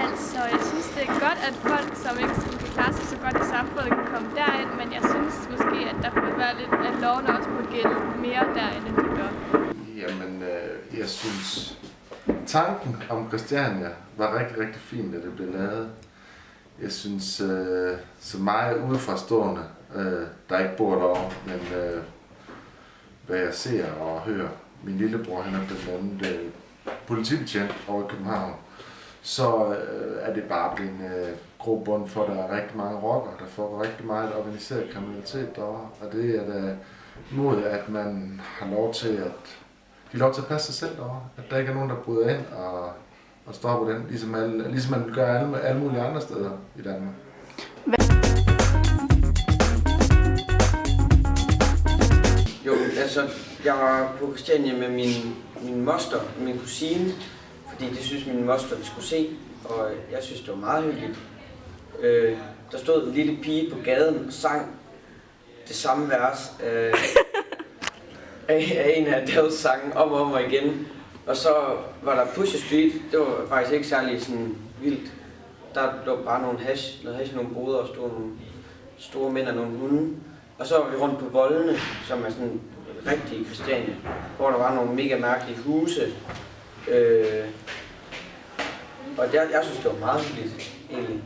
Altså, jeg synes, det er godt, at folk, som ikke sådan kan klare sig så godt i samfundet, kan komme derind, men jeg synes måske, at der kunne være lidt, at lovene også burde gælde mere derind, end de gør. Jamen, jeg synes, tanken om Christiania var rigtig, rigtig fin, da det blev lavet. Jeg synes, så meget udefrastående, der ikke bor derovre, men hvad jeg ser og hører, min lillebror, han er blandt andet politibetjent over i København, så er det bare blevet en grobund for, at der er rigtig mange rockere, der får rigtig meget organiseret kriminalitet derovre. Og det er da mod, at man har lov til at passe sig selv derovre. At der ikke er nogen, der bryder ind og stopper den, ligesom man gør alle mulige andre steder i Danmark. Jo, altså, jeg var på Christiania med min moster, min kusine, fordi det synes min moster, vi skulle se, og jeg synes, det var meget hyggeligt. Der stod en lille pige på gaden og sang det samme vers af en af Adele's sange om og om igen. Og så var der Pusher Street, det var faktisk ikke særlig sådan vildt. Der lå bare noget hash i nogle boder og stod nogle store mænd og nogle hunde. Og så var vi rundt på voldene, som er sådan rigtig Christiania, hvor der var nogle mega mærkelige huse. Og jeg synes, det var meget hyggeligt, egentlig.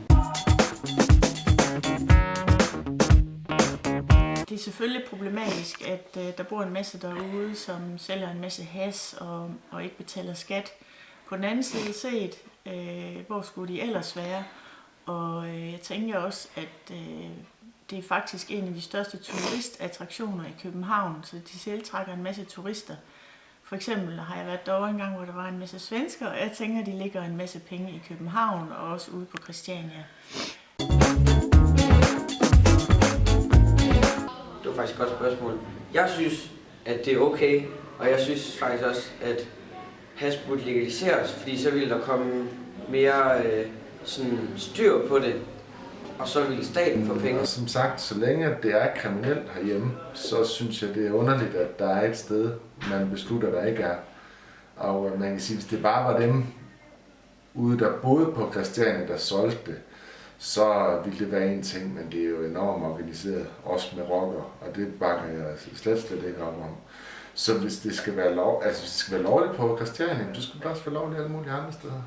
Det er selvfølgelig problematisk, at der bor en masse derude, som sælger en masse hash og ikke betaler skat. På den anden side set, hvor skulle de ellers være? Og jeg tænker også, at det er faktisk en af de største turistattraktioner i København, så de tiltrækker en masse turister. For eksempel har jeg været derovre en gang, hvor der var en masse svensker, og jeg tænker, at de ligger en masse penge i København og også ude på Christiania. Det var faktisk et godt spørgsmål. Jeg synes, at det er okay, og jeg synes faktisk også, at hash burde legaliseres, fordi så ville der komme mere sådan styr på det, og så ville staten få penge. Som sagt, så længe det er kriminelt herhjemme, så synes jeg, det er underligt, at der er et sted, man beslutter, der ikke er. Og man kan sige, hvis det bare var dem ude, der boede på Christiania, der solgte det, så ville det være en ting, men det er jo enormt organiseret, også med rockere, og det bakker jeg slet ikke op om. Så hvis det skal være lovligt på Christiania, så skal det også være lovligt alle mulige andre steder.